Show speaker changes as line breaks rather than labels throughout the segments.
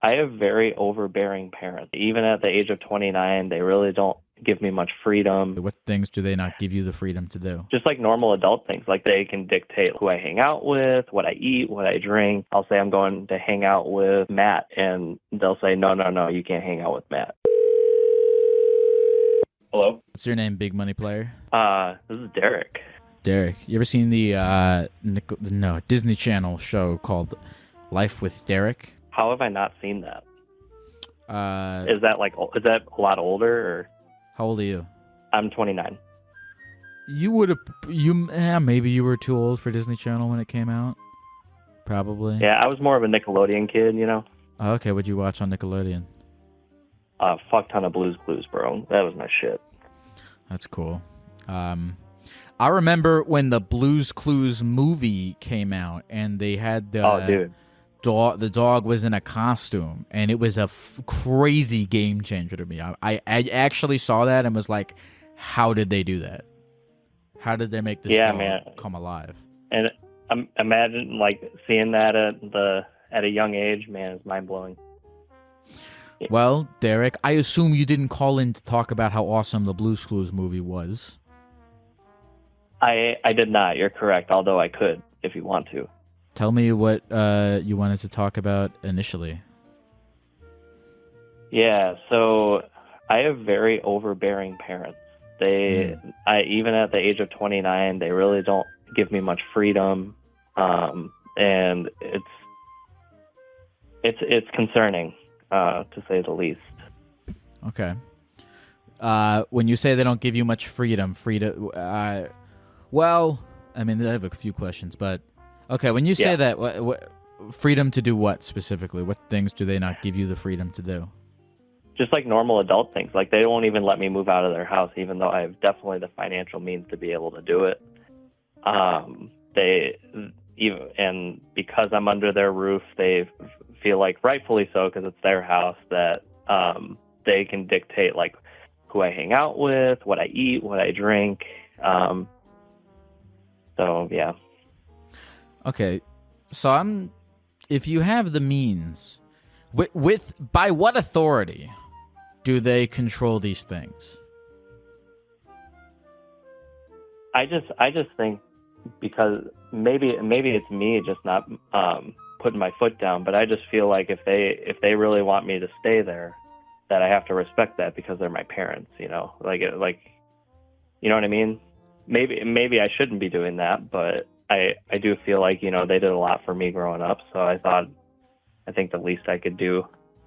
I have very overbearing parents. Even at the age of 29, they really don't give me much freedom.
What things do they not give you the freedom to do?
Just like normal adult things, like they can dictate who I hang out with, what I eat, what I drink. I'll say I'm going to hang out with Matt, and they'll say, no, no, no, you can't hang out with Matt. Hello?
What's your name, big money player?
This is Derek.
Derek. You ever seen the Disney Channel show called Life with Derek?
How have I not seen that? Is that a lot older? Or?
How old are you?
I'm 29.
Maybe you were too old for Disney Channel when it came out. Probably.
Yeah, I was more of a Nickelodeon kid, you know.
Oh, okay, what'd you watch on Nickelodeon?
Fuck ton of Blue's Clues, bro. That was my shit.
That's cool. I remember when the Blue's Clues movie came out, and they had the dog was in a costume, and it was a crazy game changer to me. I actually saw that and was like, how did they do that? How did they make this dog come alive?
And imagine like seeing that at a young age, man, it's mind blowing.
Well, Derek, I assume you didn't call in to talk about how awesome the Blue's Clues movie was.
I did not. You're correct. Although I could, if you want to.
Tell me what you wanted to talk about initially.
Yeah, so I have very overbearing parents. Even at the age of 29, they really don't give me much freedom, and it's concerning, to say the least.
Okay. When you say they don't give you much freedom, well, I mean, I have a few questions, but okay, when you say that, what freedom to do what specifically? What things do they not give you the freedom to do?
Just like normal adult things. Like they won't even let me move out of their house, even though I have definitely the financial means to be able to do it. And because I'm under their roof, they feel like, rightfully so, because it's their house, that they can dictate like who I hang out with, what I eat, what I drink. So yeah.
Okay, so if you have the means, by what authority do they control these things?
I just think because maybe it's me just not putting my foot down, but I just feel like if they really want me to stay there, that I have to respect that because they're my parents, you know, like you know what I mean? Maybe I shouldn't be doing that, but I do feel like, you know, they did a lot for me growing up. So I think the least I could do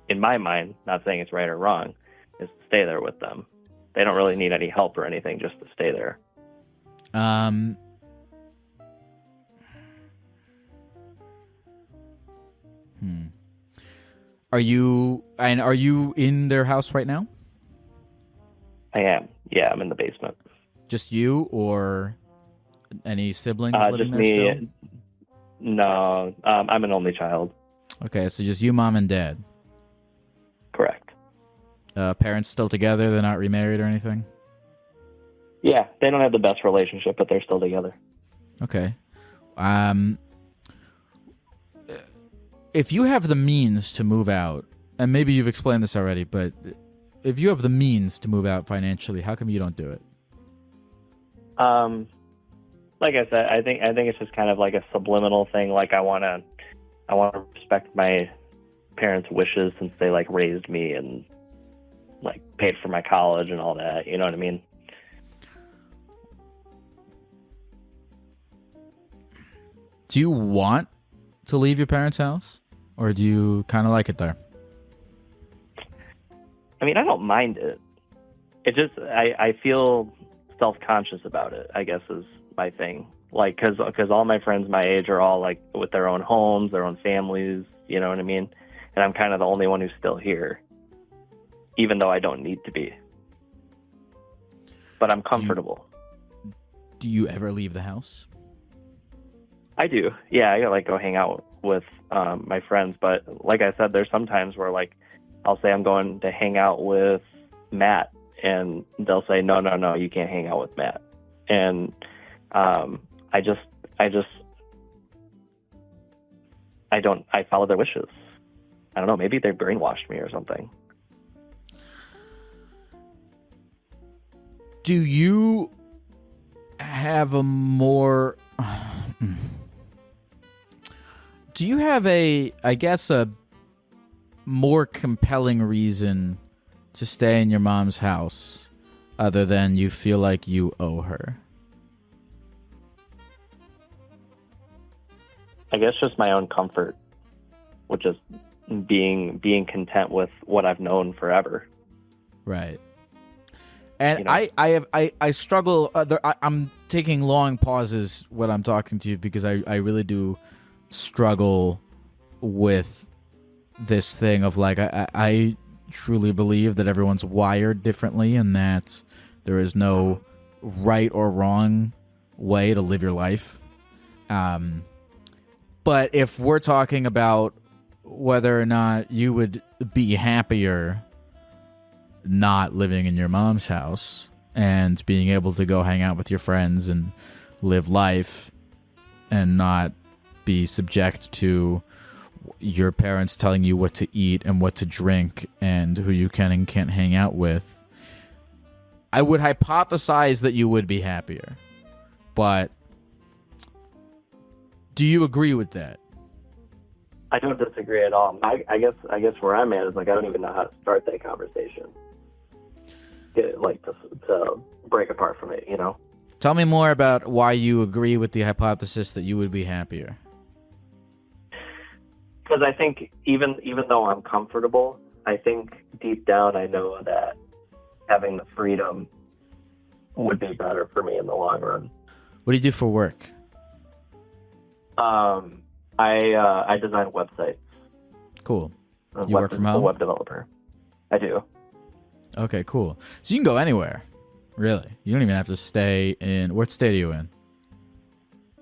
in my mind, not saying it's right or wrong, is to stay there with them. They don't really need any help or anything, just to stay there.
Are you in their house right now?
I am. Yeah, I'm in the basement.
Just you or any siblings living
just
there
me.
still?
No, I'm an only child.
Okay, so just you, mom, and dad.
Correct.
Parents still together? They're not remarried or anything?
Yeah, they don't have the best relationship, but they're still together.
Okay. If you have the means to move out, and maybe you've explained this already, but if you have the means to move out financially, how come you don't do it?
Like I said, I think it's just kind of like a subliminal thing. Like I want to respect my parents' wishes since they like raised me and like paid for my college and all that. You know what I mean?
Do you want to leave your parents' house, or do you kind of like it there?
I mean, I don't mind it. It just I feel self-conscious about it, I guess, is my thing. Like, because all my friends my age are all like with their own homes, their own families, you know what I mean? And I'm kind of the only one who's still here, even though I don't need to be. But I'm comfortable.
Do you ever leave the house?
I do. Yeah, I like go hang out with my friends. But like I said, there's some times where like I'll say I'm going to hang out with Matt, and they'll say, no, no, no, you can't hang out with Matt. And I follow their wishes. I don't know, maybe they brainwashed me or something.
Do you have a more... Do you have a more compelling reason to stay in your mom's house other than you feel like you owe her?
I guess just my own comfort, which is being content with what I've known forever.
Right. And
You know?
I struggle. I'm taking long pauses when I'm talking to you because I really do struggle with this thing of like I truly believe that everyone's wired differently and that there is no right or wrong way to live your life. But if we're talking about whether or not you would be happier not living in your mom's house and being able to go hang out with your friends and live life and not be subject to your parents telling you what to eat and what to drink and who you can and can't hang out with, I would hypothesize that you would be happier. But do you agree with that?
I don't disagree at all. I guess where I'm at is like I don't even know how to start that conversation. Get it, like to break apart from it, you know?
Tell me more about why you agree with the hypothesis that you would be happier.
Because I think even though I'm comfortable, I think deep down I know that having the freedom would be better for me in the long run.
What do you do for work?
I design websites.
Cool. You work from home?
A web developer. I do.
Okay, cool. So you can go anywhere, really. You don't even have to stay in... What state are you in?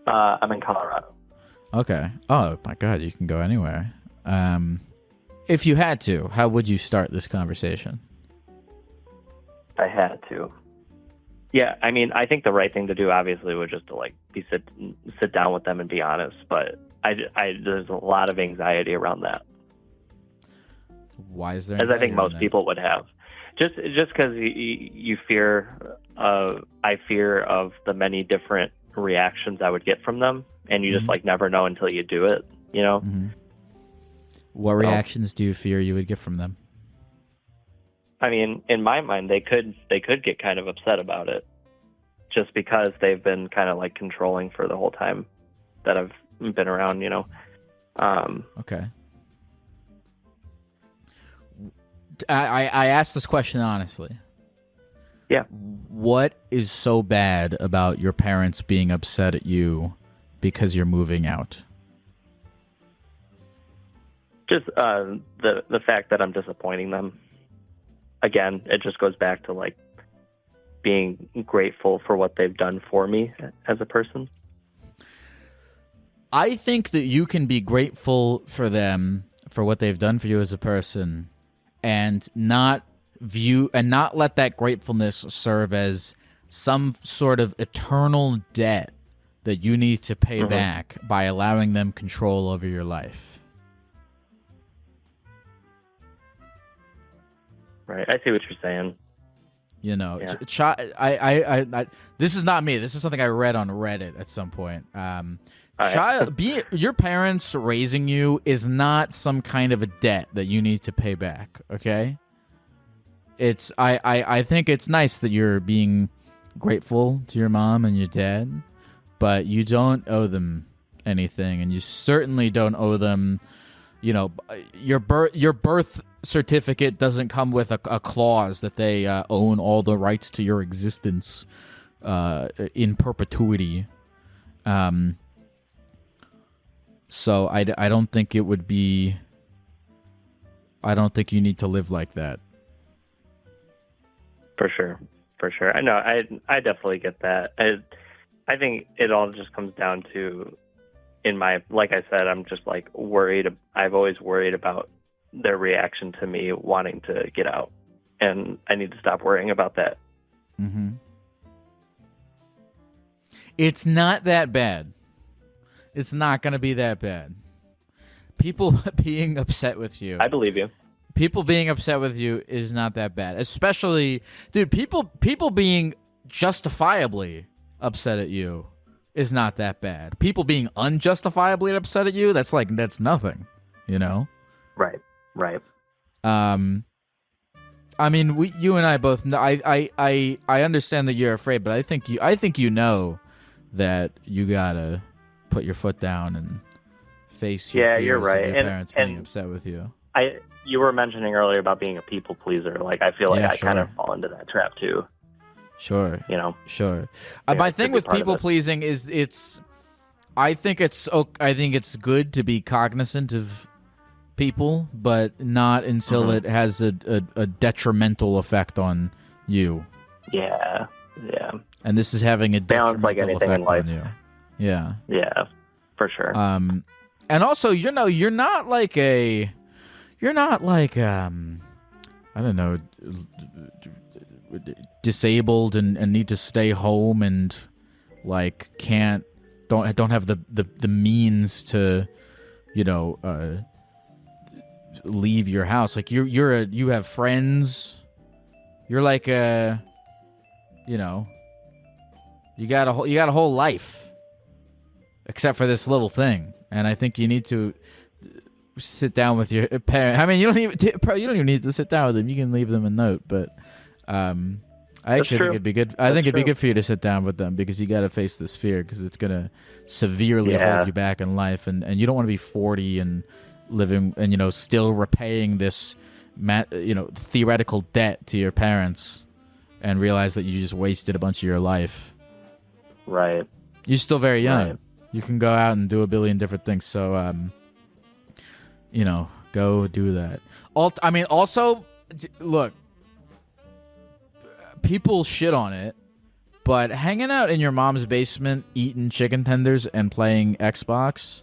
I'm in Colorado.
Okay. Oh, my God, you can go anywhere. If you had to, how would you start this conversation?
I had to. Yeah, I mean, I think the right thing to do, obviously, would just to like sit down with them and be honest. But there's a lot of anxiety around that.
Why is there?
As I think most people would have, just because you fear. I fear of the many different reactions I would get from them, and you just like never know until you do it. You know.
Mm-hmm. What reactions do you fear you would get from them?
I mean, in my mind, they could get kind of upset about it, just because they've been kind of like controlling for the whole time that I've been around, you know.
Okay. I asked this question honestly.
Yeah.
What is so bad about your parents being upset at you because you're moving out?
Just the fact that I'm disappointing them. Again, it just goes back to like being grateful for what they've done for me as a person.
I think that you can be grateful for them for what they've done for you as a person and not let that gratefulness serve as some sort of eternal debt that you need to pay back by allowing them control over your life.
Right, I see what you're saying.
You know,
yeah.
This is not me. This is something I read on Reddit at some point. Your parents raising you is not some kind of a debt that you need to pay back. Okay, I think it's nice that you're being grateful to your mom and your dad, but you don't owe them anything, and you certainly don't owe them. You know, your birth certificate doesn't come with a clause that they own all the rights to your existence in perpetuity. So I don't think it would be. I don't think you need to live like that.
For sure. I know. I definitely get that. I think it all just comes down to, like I said, I'm just like worried. I've always worried about their reaction to me wanting to get out, and I need to stop worrying about that.
Mm-hmm. It's not that bad. It's not going to be that bad. people being upset with you.
I believe you.
People being upset with you is not that bad. Especially, dude, people being justifiably upset at you is not that bad. People being unjustifiably upset at you, that's nothing, you know?
Right.
I mean, you and I both know, I understand that you're afraid, but I think you know that you gotta put your foot down and face your fears
you're right.
of your parents being upset with you.
You were mentioning earlier about being a people pleaser. Like, I feel like I kind of fall into that trap too.
Sure.
You know.
Sure. My thing with people pleasing is I think it's good to be cognizant of people, but not until it has a detrimental effect on you.
Yeah.
And this is having a detrimental effect on you. Yeah.
Yeah, for sure.
And also, you know, you're not like I don't know, disabled and need to stay home and like don't have the means to, you know, leave your house. Like you have friends. You're like you know, you got a whole life except for this little thing. And I think you need to sit down with your parents. I mean, you don't even need to sit down with them. You can leave them a note, but I actually think it'd be good. I think it'd be good for you to sit down with them because you got to face this fear because it's gonna severely hold you back in life, and you don't want to be 40 and living and, you know, still repaying this theoretical debt to your parents and realize that you just wasted a bunch of your life.
Right.
You're still very young.
Right.
You can go out and do a billion different things. So, you know, go do that. Also, look, people shit on it, but hanging out in your mom's basement, eating chicken tenders and playing Xbox.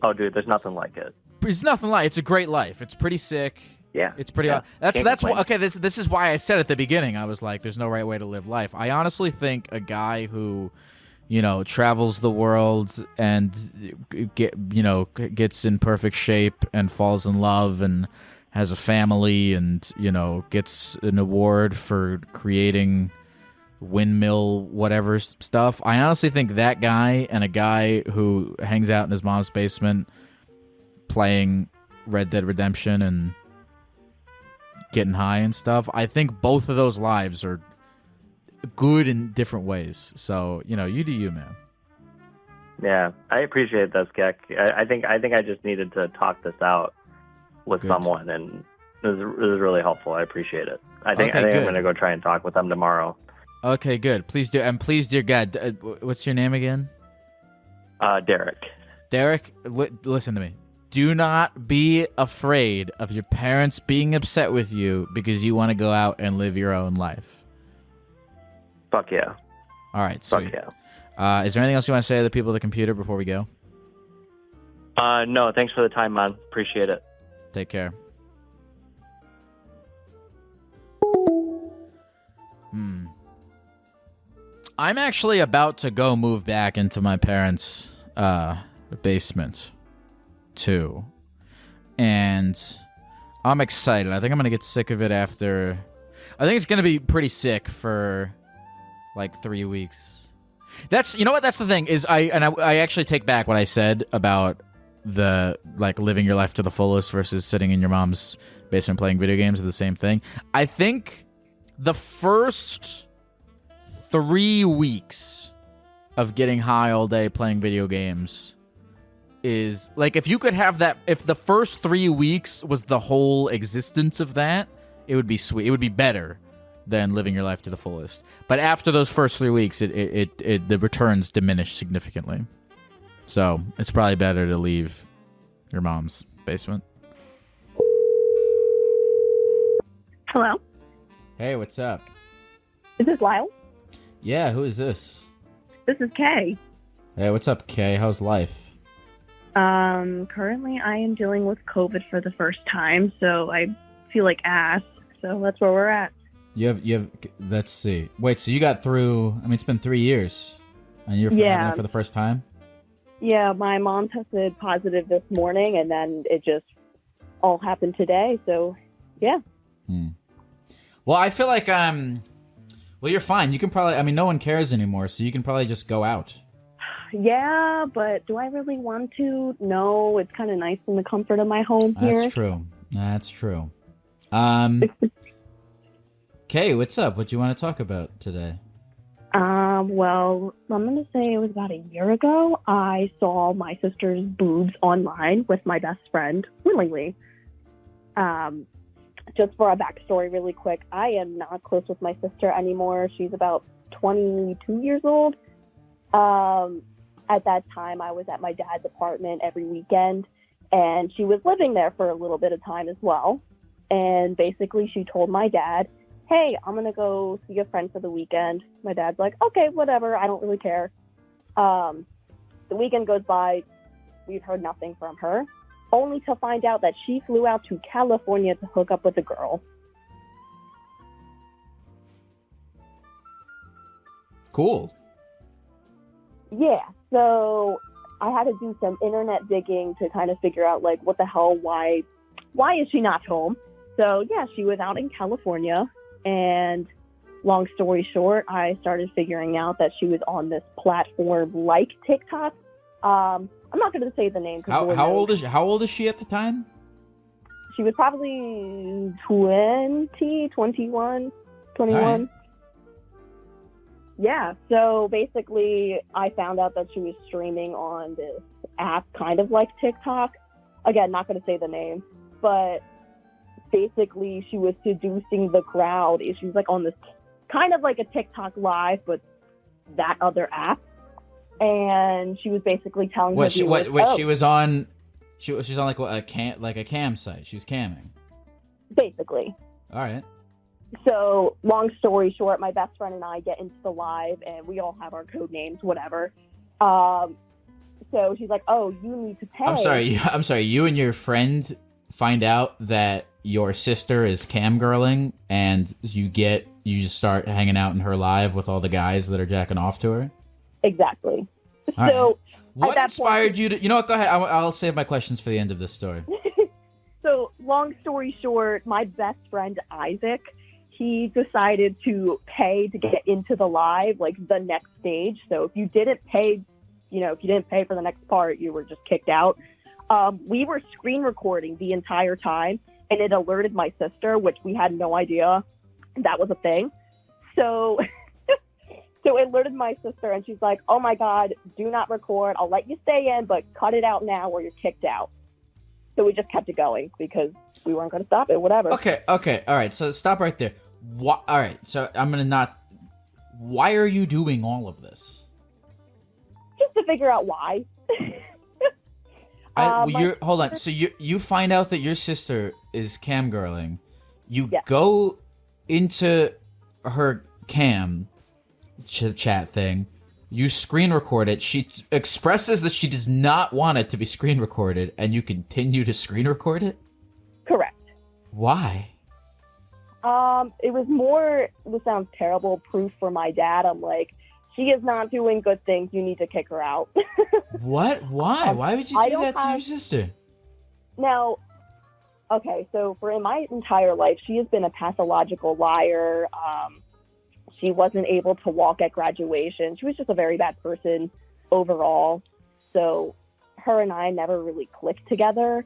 Oh, dude, there's nothing like it.
It's nothing like it. It's a great life. It's pretty sick.
Yeah,
it's pretty.
Yeah.
That's why. Okay, this is why I said at the beginning. I was like, "There's no right way to live life." I honestly think a guy who, you know, travels the world and gets in perfect shape and falls in love and has a family and, you know, gets an award for creating windmill whatever stuff. I honestly think that guy and a guy who hangs out in his mom's basement playing Red Dead Redemption and getting high and stuff, I think both of those lives are good in different ways. So, you know, you do you, man.
Yeah, I appreciate this, Geck. I think I just needed to talk this out with someone, and it was really helpful. I appreciate it. I think I'm going to go try and talk with them tomorrow.
Okay, good. Please do. And please, dear God, what's your name again?
Derek.
Derek, listen to me. Do not be afraid of your parents being upset with you because you want to go out and live your own life.
Fuck yeah.
All right, sweet.
Fuck yeah.
Is there anything else you want to say to the people at the computer before we go?
No, thanks for the time, man. Appreciate it.
Take care. I'm actually about to go move back into my parents' basement, too. And I'm excited. I think I'm going to get sick of it after... I think it's going to be pretty sick for, like, 3 weeks. You know what? That's the thing, is I actually take back what I said about the, like, living your life to the fullest versus sitting in your mom's basement playing video games are the same thing. I think the first 3 weeks of getting high all day playing video games is, like, if you could have that, if the first 3 weeks was the whole existence of that, it would be sweet. It would be better than living your life to the fullest. But after those first 3 weeks, the returns diminish significantly. So it's probably better to leave your mom's basement.
Hello.
Hey, what's up?
Is this Lyle?
Yeah, who is this?
This is Kay.
Hey, what's up, Kay? How's life?
Currently I am dealing with COVID for the first time, so I feel like ass. So that's where we're at. You have.
Let's see. Wait, so you got through? I mean, it's been 3 years, and you're having it for the first time.
Yeah, my mom tested positive this morning, and then it just all happened today. So, yeah.
Well, I feel like well, you're fine. You can probably. I mean, no one cares anymore, so you can probably just go out.
Yeah, but do I really want to? No, it's kind of nice in the comfort of my home here.
That's true. That's true. Kay, what's up? What do you want to talk about today?
Well, I'm going to say it was about a year ago. I saw my sister's boobs online with my best friend, willingly. Just for a backstory really quick, I am not close with my sister anymore. She's about 22 years old. At that time, I was at my dad's apartment every weekend, and she was living there for a little bit of time as well. And basically, she told my dad, hey, I'm going to go see a friend for the weekend. My dad's like, okay, whatever. I don't really care. The weekend goes by. We've heard nothing from her, only to find out that she flew out to California to hook up with a girl.
Cool.
Yeah, so I had to do some internet digging to kind of figure out, like, what the hell, why is she not home? So, yeah, she was out in California, and long story short, I started figuring out that she was on this platform like TikTok. I'm not going to say the name.
How old is she at the time?
She was probably 20, 21, 21. Right. Yeah, so basically I found out that she was streaming on this app kind of like TikTok. Again, not going to say the name, but basically she was seducing the crowd. She was like on this kind of like a TikTok live, but that other app. And she was basically telling her
she was on like what, a cam site. She was camming.
Basically.
All right.
So, long story short, my best friend and I get into the live, and we all have our code names, whatever. So she's like, "Oh, you need to pay."
I'm sorry. You and your friend find out that your sister is camgirling, and you just start hanging out in her live with all the guys that are jacking off to her.
Exactly.
All
so,
right. What inspired you to? You know what? Go ahead. I'll save my questions for the end of this story.
So, long story short, my best friend Isaac, he decided to pay to get into the live, like the next stage. So if you didn't pay, for the next part, you were just kicked out. We were screen recording the entire time, and it alerted my sister, which we had no idea that was a thing. So, so it alerted my sister, and she's like, "Oh my God, do not record. I'll let you stay in, but cut it out now or you're kicked out." So we just kept it going because we weren't going to stop it, whatever.
Okay, all right. So stop right there. All right, so I'm going to not... Why are you doing all of this?
Just to figure out why.
Hold on. So you find out that your sister is camgirling. You go into her cam chat thing. You screen record it. She expresses that she does not want it to be screen recorded, and you continue to screen record it?
Correct.
Why?
It was more, this sounds terrible, proof for my dad. I'm like, she is not doing good things. You need to kick her out.
What? Why? Why would you do that to your sister?
Now, okay, so for my entire life, she has been a pathological liar. She wasn't able to walk at graduation. She was just a very bad person overall. So her and I never really clicked together.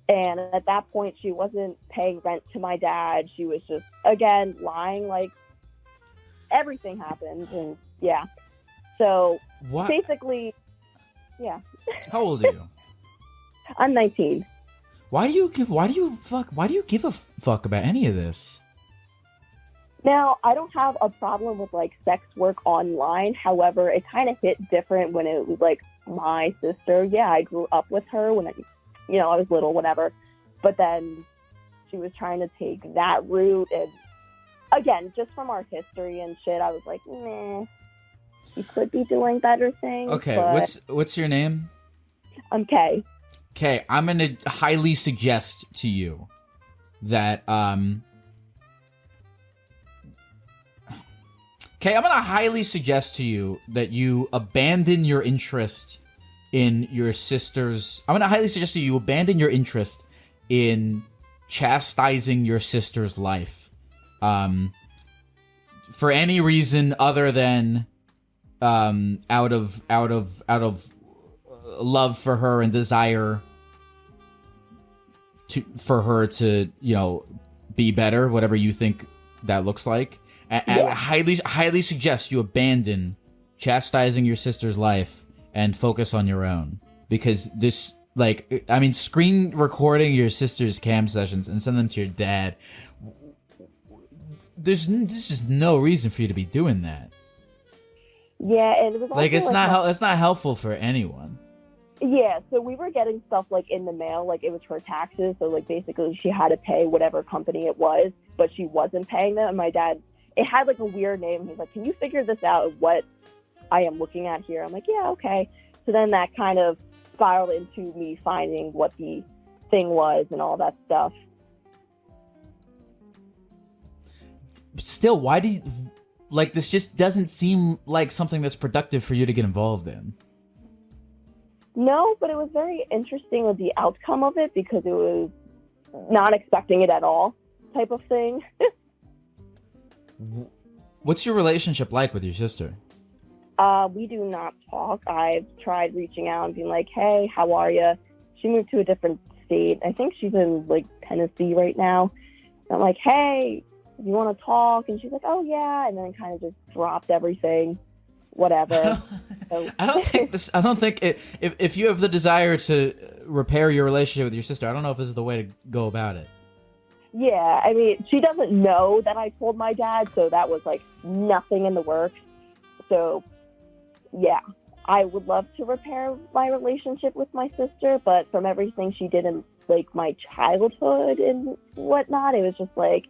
And at that point, she wasn't paying rent to my dad. She was just, again, lying, like everything happened. And yeah. So
what?
Basically, yeah.
How old are you?
I'm 19.
Why do you give a fuck about any of this?
Now, I don't have a problem with like sex work online. However, it kind of hit different when it was like my sister. Yeah, I grew up with her when I was little, whatever. But then she was trying to take that route. And again, just from our history and shit, I was like, nah, you could be doing better things.
Okay,
but...
what's your name?
I'm Kay.
Kay, I'm going to highly suggest to you that, you abandon your interest in your sister's... I'm going to highly suggest that you abandon your interest in chastising your sister's life. For any reason other than out of love for her and desire for her to, you know, be better, whatever you think that looks like. I highly suggest you abandon chastising your sister's life and focus on your own, because this, like, I mean, screen recording your sister's cam sessions and send them to your dad. There's just no reason for you to be doing that.
Yeah, and it was also,
like, it's not helpful for anyone.
Yeah, so we were getting stuff, like, in the mail, like, it was for taxes, so, like, basically she had to pay whatever company it was, but she wasn't paying them, and my dad, it had, like, a weird name. He's like, can you figure this out, what I am looking at here? I'm like, yeah, okay. So then that kind of spiraled into me finding what the thing was and all that stuff.
Still, why do you... Like, this just doesn't seem like something that's productive for you to get involved in.
No, but it was very interesting with the outcome of it, because it was not expecting it at all type of thing.
What's your relationship like with your sister?
We do not talk. I've tried reaching out and being like, hey, how are you? She moved to a different state. I think she's in, like, Tennessee right now. And I'm like, hey, you want to talk? And she's like, oh, yeah. And then kind of just dropped everything. Whatever.
I don't think if you have the desire to repair your relationship with your sister, I don't know if this is the way to go about it.
Yeah, I mean, she doesn't know that I told my dad, so that was, like, nothing in the works. So, yeah, I would love to repair my relationship with my sister, but from everything she did in, like, my childhood and whatnot, it was just, like,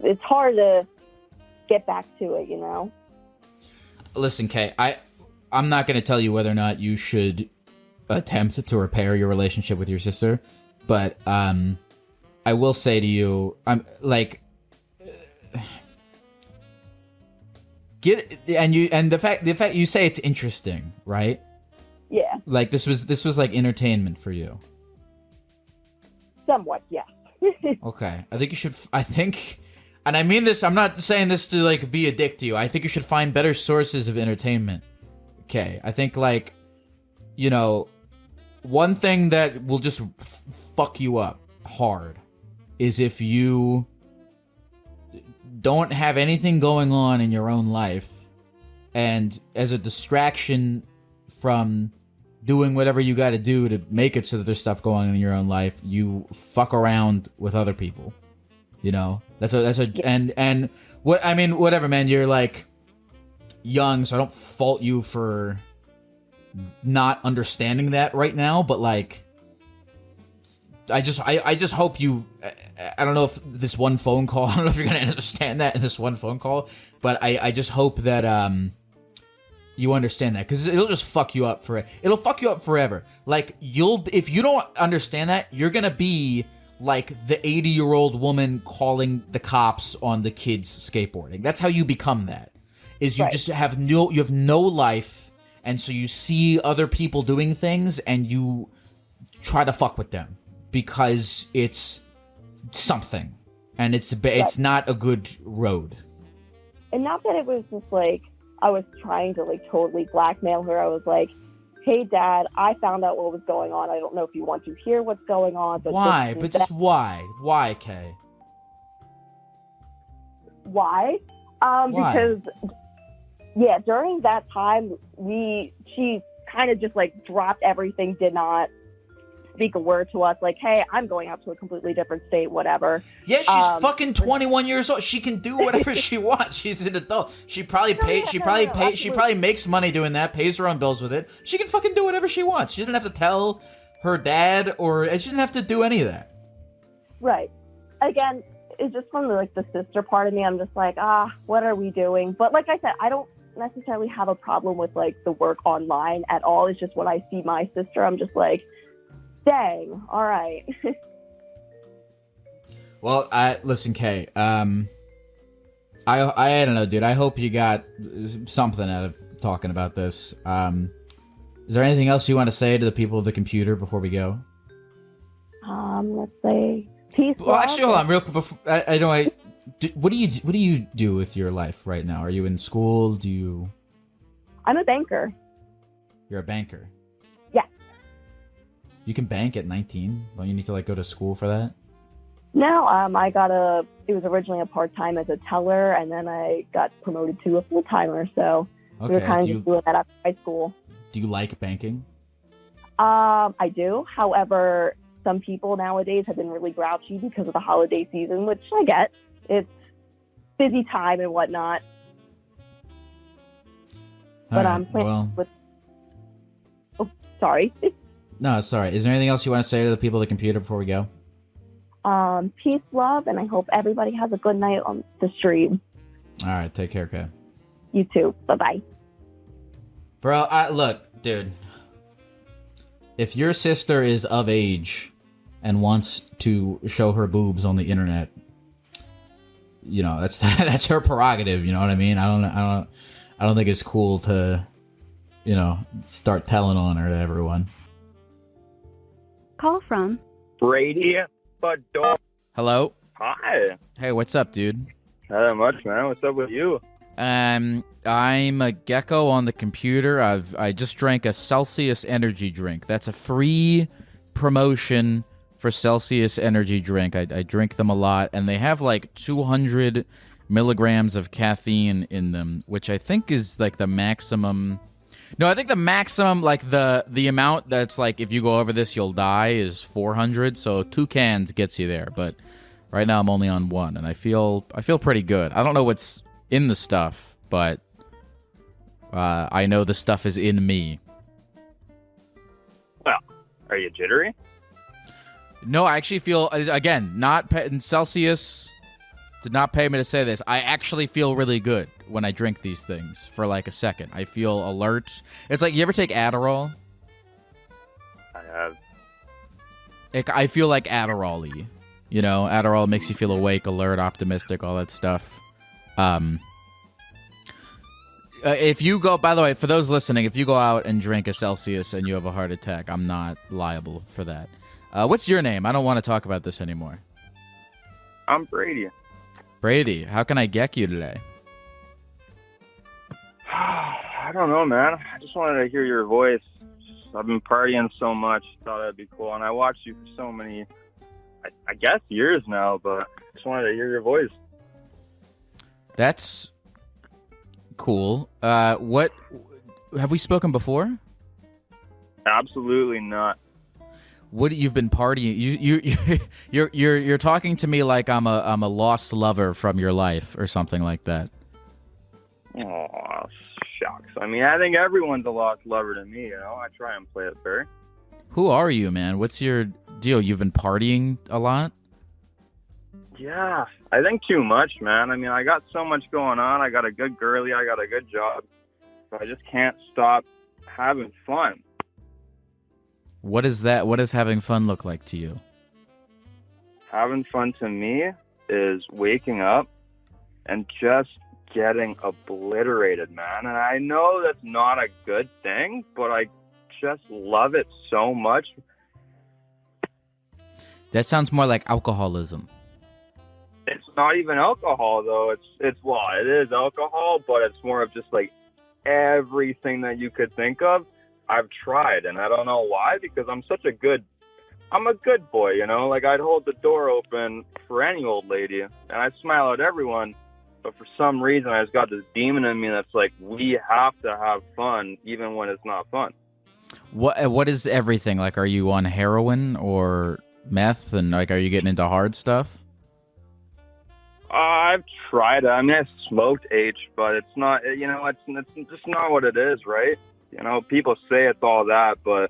it's hard to get back to it, you know?
Listen, Kay, I'm not going to tell you whether or not you should attempt to repair your relationship with your sister, but I will say to you, I'm like, the fact you say it's interesting, right?
Yeah.
Like this was like entertainment for you.
Somewhat, yeah.
Okay, I think, and I mean this, I'm not saying this to, like, be a dick to you. I think you should find better sources of entertainment. Okay, I think, like, you know, one thing that will just fuck you up hard is if you don't have anything going on in your own life, and as a distraction from doing whatever you got to do to make it so that there's stuff going on in your own life, you fuck around with other people. You know, and what I mean, whatever, man. You're, like, young, so I don't fault you for not understanding that right now. But, like, I just hope you. I don't know if this one phone call. I don't know if you're gonna understand that in this one phone call. But I just hope that you understand that, because it'll just fuck you up it'll fuck you up forever. Like, if you don't understand that, you're gonna be like the 80-year-old woman calling the cops on the kids skateboarding. That's how you become that. Is you just have no life, and so you see other people doing things and you try to fuck with them because it's something, and it's not a good road.
And not that it was just like I was trying to, like, totally blackmail her. I was like, hey, Dad, I found out what was going on. I don't know if you want to hear what's going on. But
why? But just why? Why, Kay?
Why? Because, yeah, during that time, she kind of just, like, dropped everything, did not speak a word to us, like, hey, I'm going out to a completely different state, whatever.
Yeah, she's fucking 21 years old. She can do whatever she wants. She's an adult. She probably makes money doing that, pays her own bills with it. She can fucking do whatever she wants. She doesn't have to tell her dad, or she doesn't have to do any of that.
Right. Again, it's just from the sister part of me. I'm just like, what are we doing? But like I said, I don't necessarily have a problem with, like, the work online at all. It's just when I see my sister, I'm just like, dang, all right.
Well, listen, Kay. I don't know, dude. I hope you got something out of talking about this. Is there anything else you want to say to the people of the computer before we go?
Let's say peace.
Well, actually, hold on, real quick. Before, what do you do with your life right now? Are you in school?
I'm a banker.
You're a banker.
Yeah.
You can bank at 19. Don't you need to like go to school for that?
No, it was originally a part-time as a teller, and then I got promoted to a full-timer, so we were kind of just doing that after high school.
Do you like banking?
I do. However, some people nowadays have been really grouchy because of the holiday season, which I get. It's busy time and whatnot. But I'm planning with... Oh, sorry.
No, sorry. Is there anything else you want to say to the people of the computer before we go?
Peace, love, and I hope everybody has a good night on the stream.
All right, take care, Kay.
You too. Bye-bye.
Bro, look, dude. If your sister is of age and wants to show her boobs on the internet, you know, that's her prerogative, you know what I mean? I don't think it's cool to, you know, start telling on her to everyone.
Call from
Brady.
Hello?
Hi.
Hey, what's up, dude?
Not that much, man. What's up with you?
I'm a Gecko on the computer. I just drank a Celsius energy drink. That's a free promotion for Celsius energy drink. I drink them a lot, and they have like 200 milligrams of caffeine in them, which I think is like the maximum. No, I think the maximum, like the amount that's like if you go over this you'll die is 400. So 2 cans gets you there, but right now I'm only on 1, and I feel pretty good. I don't know what's in the stuff, but I know the stuff is in me.
Well, are you jittery?
No, I actually feel, again, Celsius did not pay me to say this. I actually feel really good when I drink these things for like a second. I feel alert. It's like, you ever take Adderall?
I have.
I feel like Adderall-y. You know, Adderall makes you feel awake, alert, optimistic, all that stuff. If you go, by the way, for those listening, if you go out and drink a Celsius and you have a heart attack, I'm not liable for that. What's your name? I don't want to talk about this anymore.
I'm Brady.
Brady, how can I get you today?
I don't know, man. I just wanted to hear your voice. I've been partying so much. Thought that'd be cool. And I watched you for so many, I guess, years now, but I just wanted to hear your voice.
That's cool. What have we spoken before?
Absolutely not.
What you've been partying? You're talking to me like I'm a lost lover from your life or something like that.
Oh, shucks. I mean, I think everyone's a lost lover to me. You know, I try and play it fair.
Who are you, man? What's your deal? You've been partying a lot?
Yeah, I think too much, man. I mean, I got so much going on. I got a good girlie. I got a good job. So I just can't stop having fun.
What is that? What does having fun look like to you?
Having fun to me is waking up and just getting obliterated, man. And I know that's not a good thing, but I just love it so much.
That sounds more like alcoholism.
It's not even alcohol, though. It is alcohol, but it's more of just like everything that you could think of. I've tried, and I don't know why, because I'm a good boy, you know? Like, I'd hold the door open for any old lady, and I'd smile at everyone, but for some reason, I just got this demon in me that's like, we have to have fun, even when it's not fun.
What is everything? Like, are you on heroin or meth, and, like, are you getting into hard stuff?
I've tried it. I mean, I smoked H, but it's not, you know, it's just not what it is, right? You know, people say it's all that, but,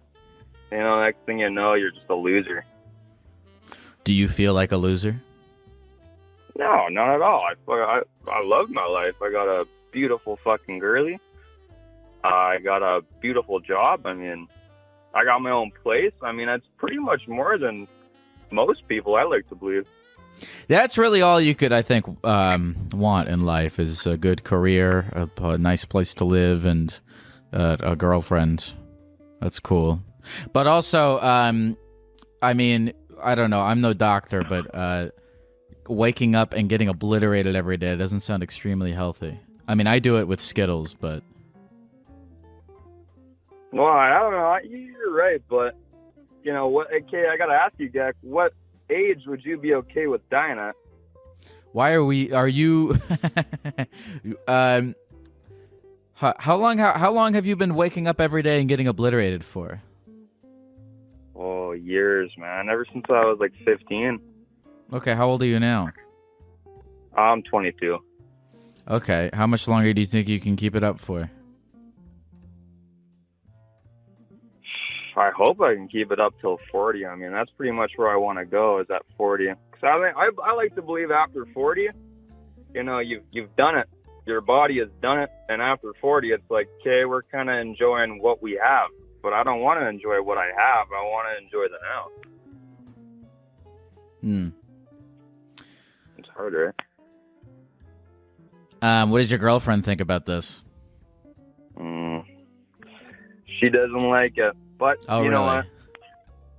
you know, next thing you know, you're just a loser.
Do you feel like a loser?
No, not at all. I love my life. I got a beautiful fucking girlie. I got a beautiful job. I mean, I got my own place. I mean, that's pretty much more than most people, I like to believe.
That's really all you could, I think, want in life is a good career, a nice place to live, and a girlfriend. That's cool. But also, I mean, I don't know. I'm no doctor, but waking up and getting obliterated every day doesn't sound extremely healthy. I mean, I do it with Skittles, but...
Well, I don't know. You're right, but, you know, what? Okay, I got to ask you, Gek, what age would you be okay with dying at?
Why are you... how long have you been waking up every day and getting obliterated for?
Oh, years, man. Ever since I was like 15.
Okay, how old are you now?
I'm 22.
Okay, how much longer do you think you can keep it up for?
I hope I can keep it up till 40. I mean, that's pretty much where I want to go, is at 40. Because I like to believe after 40, you know, you've done it. Your body has done it. And after 40, it's like, okay, we're kind of enjoying what we have. But I don't want to enjoy what I have. I want to enjoy the now. It's harder.
What does your girlfriend think about this?
She doesn't like it. But you know
really?
what?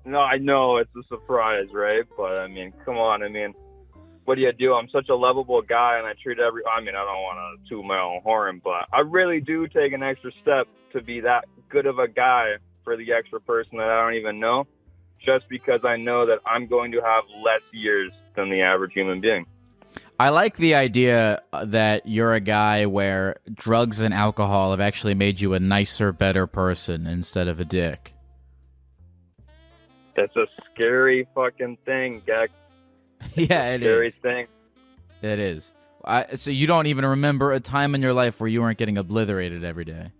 No, I know it's a surprise, right? But I mean, come on. I mean, what do? I'm such a lovable guy, and I treat I mean, I don't want to toot my own horn, but I really do take an extra step to be that good of a guy for the extra person that I don't even know, just because I know that I'm going to have less years than the average human being.
I like the idea that you're a guy where drugs and alcohol have actually made you a nicer, better person instead of a dick.
It's a scary fucking thing, Gek.
Yeah, it is.
Scary thing.
It is. So you don't even remember a time in your life where you weren't getting obliterated every day?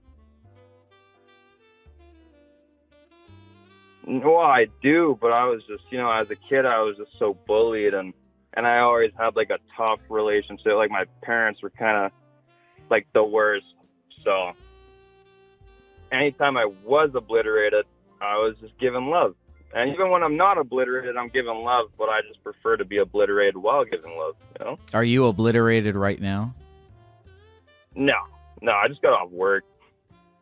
Well, I do, but I was just, you know, as a kid, I was just so bullied, and I always had, like, a tough relationship. Like, my parents were kind of, like, the worst. So, anytime I was obliterated, I was just given love. And even when I'm not obliterated, I'm given love, but I just prefer to be obliterated while giving love, you know?
Are you obliterated right now?
No, I just got off work.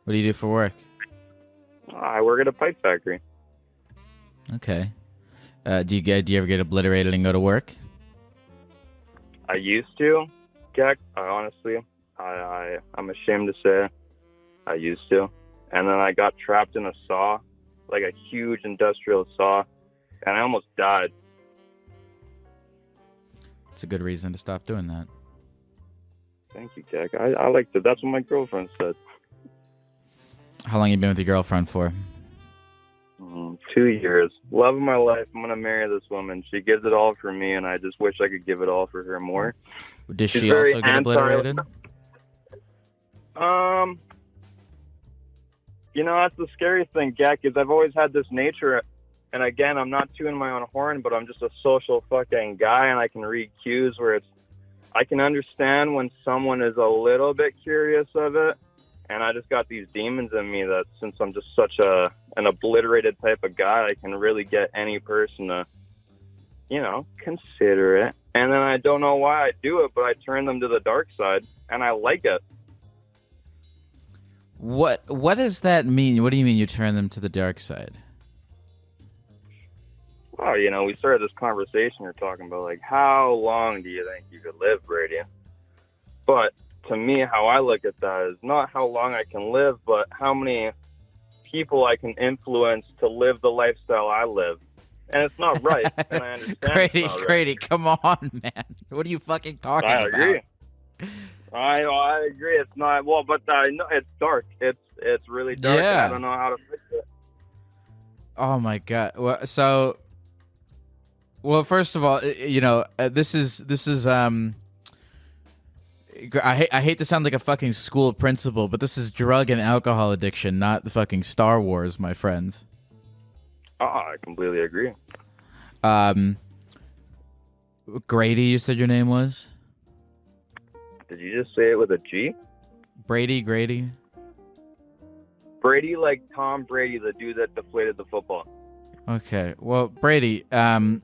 What do you do for work?
I work at a pipe factory.
Okay. Do you ever get obliterated and go to work?
I used to, Gek. I'm ashamed to say I used to. And then I got trapped in a saw, like a huge industrial saw, and I almost died.
It's a good reason to stop doing that.
Thank you, Gek. I liked it. That's what my girlfriend said.
How long have you been with your girlfriend for?
2 years. Love of my life. I'm going to marry this woman. She gives it all for me, and I just wish I could give it all for her more.
Does she also get obliterated?
You know, that's the scary thing, Gek, is I've always had this nature, and again, I'm not tooting my own horn, but I'm just a social fucking guy, and I can read cues where I can understand when someone is a little bit curious of it, and I just got these demons in me that since I'm just such an obliterated type of guy, I can really get any person to, you know, consider it. And then I don't know why I do it, but I turn them to the dark side, and I like it.
What does that mean? What do you mean you turn them to the dark side?
Well, you know, we started this conversation. We're talking about, like, how long do you think you could live, Brady? But to me, how I look at that is not how long I can live, but how many people I can influence to live the lifestyle I live. And it's not right. And I understand.
Grady, come on, man. What are you fucking talking about?
I agree. I agree. It's not well, but no, it's dark. It's really dark.
Yeah.
And I don't know how to fix it.
Oh my god. Well, first of all, you know, this is I hate to sound like a fucking school principal, but this is drug and alcohol addiction, not the fucking Star Wars, my friends.
I completely agree.
Grady, you said your name was?
Did you just say it with a G?
Grady?
Brady, like Tom Brady, the dude that deflated the football.
Okay. Well, Brady, God,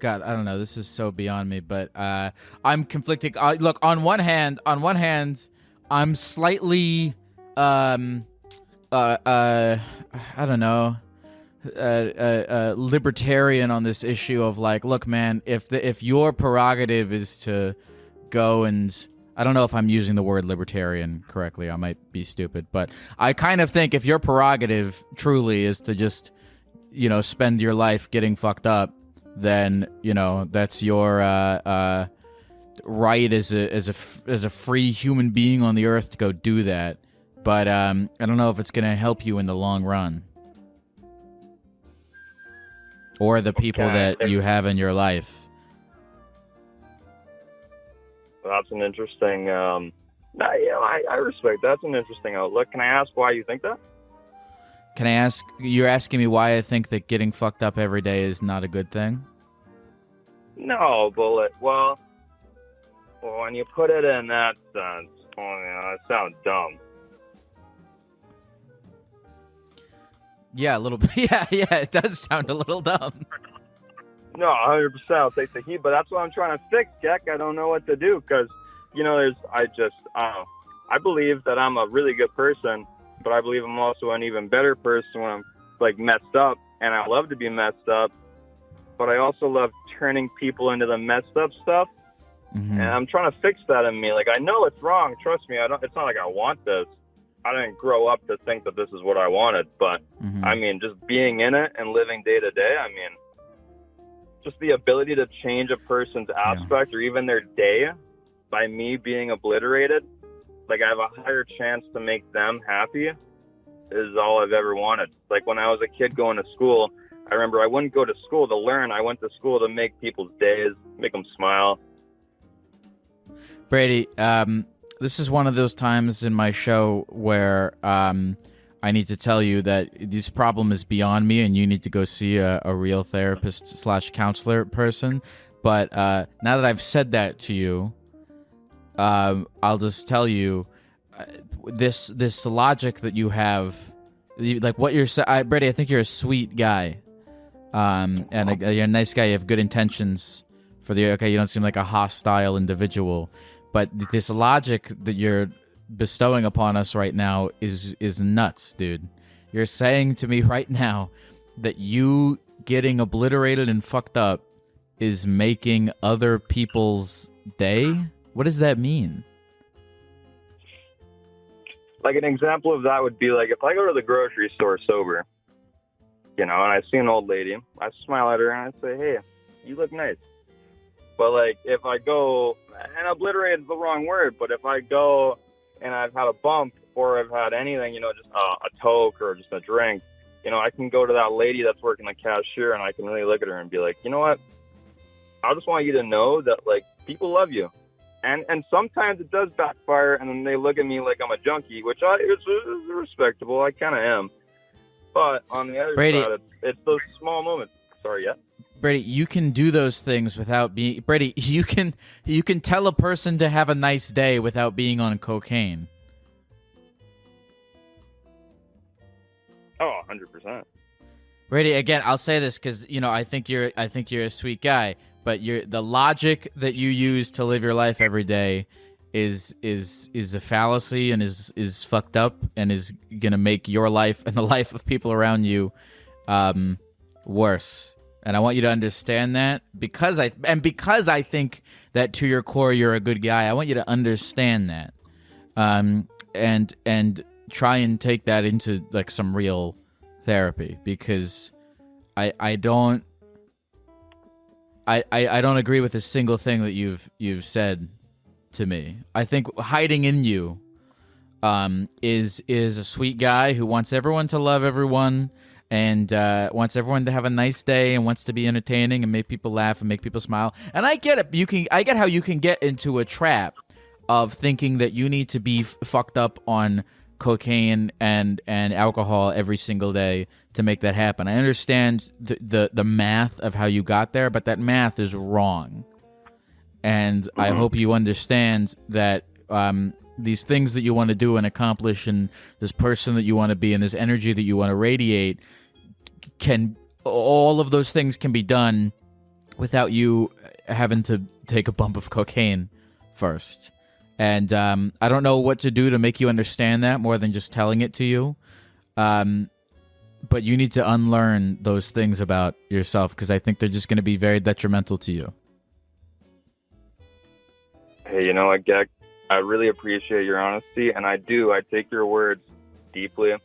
I don't know. This is so beyond me, but I'm conflicted. Look, on one hand, I'm slightly I don't know, libertarian on this issue of like, look, man, if your prerogative is to go and, I don't know if I'm using the word libertarian correctly. I might be stupid, but I kind of think if your prerogative truly is to just, you know, spend your life getting fucked up, then, you know, that's your right as a free human being on the earth to go do that. But I don't know if it's going to help you in the long run, or the people that you have in your life.
That's an interesting. I respect. That's an interesting outlook. Can I ask why you think that?
Can I ask? You're asking me why I think that getting fucked up every day is not a good thing?
No, Bullet. Well, when you put it in that sense, it sounds dumb.
Yeah, a little bit. Yeah, it does sound a little dumb.
No, 100%. I'll take the heat, but that's what I'm trying to fix, Jack. I don't know what to do because, you know, I believe that I'm a really good person, but I believe I'm also an even better person when I'm like messed up, and I love to be messed up, but I also love turning people into the messed up stuff, and I'm trying to fix that in me. Like, I know it's wrong. Trust me. It's not like I want this. I didn't grow up to think that this is what I wanted, but I mean, just being in it and living day to day, I mean, just the ability to change a person's aspect or even their day by me being obliterated, like I have a higher chance to make them happy is all I've ever wanted. Like when I was a kid going to school, I remember I wouldn't go to school to learn. I went to school to make people's days, make them smile.
Brady, this is one of those times in my show where I need to tell you that this problem is beyond me and you need to go see a real therapist / counselor person. But now that I've said that to you, I'll just tell you this logic that you have, like what you're saying. Brady, I think you're a sweet guy, and you're a nice guy. You have good intentions for you don't seem like a hostile individual. But this logic that you're bestowing upon us right now is nuts, dude. You're saying to me right now that you getting obliterated and fucked up is making other people's day? What does that mean?
Like an example of that would be like if I go to the grocery store sober, you know, and I see an old lady, I smile at her and I say, "Hey, you look nice." But like if I go, and obliterate is the wrong word, but if I go and I've had a bump or I've had anything, you know, just a toke or just a drink, you know, I can go to that lady that's working the cashier and I can really look at her and be like, you know what? I just want you to know that like people love you. And sometimes it does backfire and then they look at me like I'm a junkie, which is respectable. I kind of am. But on the other side, it's those small moments. Sorry, yeah?
Brady, you can do those things without being... Brady, you can tell a person to have a nice day without being on cocaine.
Oh, 100%.
Brady, again, I'll say this because, you know, I think you're a sweet guy, but the logic that you use to live your life every day is a fallacy and is fucked up and is going to make your life and the life of people around you worse. And I want you to understand that because I think that to your core you're a good guy. I want you to understand that, and try and take that into like some real therapy because I don't agree with a single thing that you've said to me. I think hiding in you is a sweet guy who wants everyone to love everyone. And wants everyone to have a nice day and wants to be entertaining and make people laugh and make people smile. And I get it. I get how you can get into a trap of thinking that you need to be fucked up on cocaine and alcohol every single day to make that happen. I understand the math of how you got there, but that math is wrong. And I hope you understand that these things that you want to do and accomplish and this person that you want to be and this energy that you want to radiate, all of those things can be done without you having to take a bump of cocaine first. And I don't know what to do to make you understand that more than just telling it to you. But you need to unlearn those things about yourself because I think they're just going to be very detrimental to you.
Hey, you know what, Gek? I really appreciate your honesty, and I take your words deeply.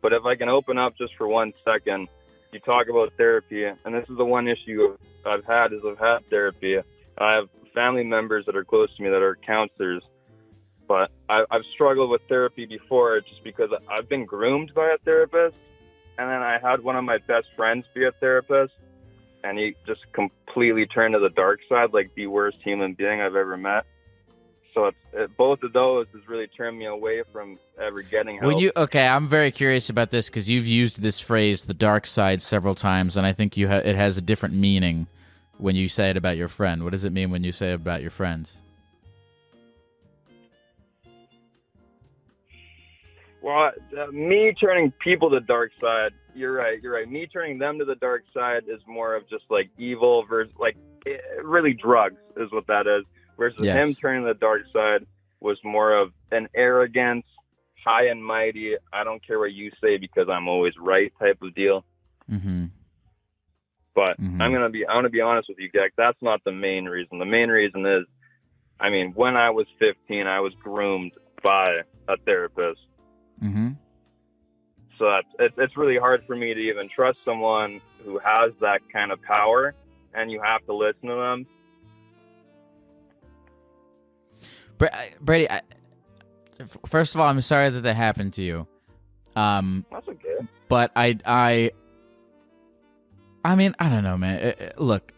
But if I can open up just for 1 second, you talk about therapy, and this is the one issue I've had therapy. I have family members that are close to me that are counselors, but I've struggled with therapy before just because I've been groomed by a therapist, and then I had one of my best friends be a therapist, and he just completely turned to the dark side, like the worst human being I've ever met. So both of those has really turned me away from ever getting help.
Okay, I'm very curious about this because you've used this phrase, the dark side, several times, and I think it has a different meaning when you say it about your friend. What does it mean when you say it about your friend?
Well, me turning people to the dark side, you're right. Me turning them to the dark side is more of just like evil versus like really drugs is what that is. Versus him turning to the dark side was more of an arrogance, high and mighty, I don't care what you say because I'm always right type of deal.
Mm-hmm.
But I'm gonna be honest with you, Gek. That's not the main reason. The main reason is, I mean, when I was 15, I was groomed by a therapist.
Mm-hmm.
So it's really hard for me to even trust someone who has that kind of power, and you have to listen to them.
Brady, first of all, I'm sorry that happened to you.
That's okay.
But I mean, I don't know, man. Look,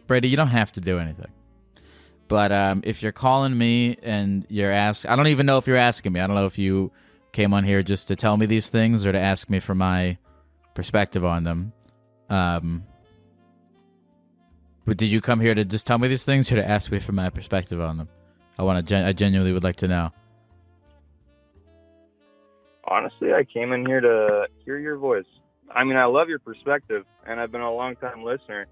Brady, you don't have to do anything. But if you're calling me and you're asking, I don't even know if you're asking me. I don't know if you came on here just to tell me these things or to ask me for my perspective on them. But did you come here to just tell me these things or to ask me for my perspective on them? I genuinely would like to know.
Honestly, I came in here to hear your voice. I mean, I love your perspective, and I've been a long-time listener.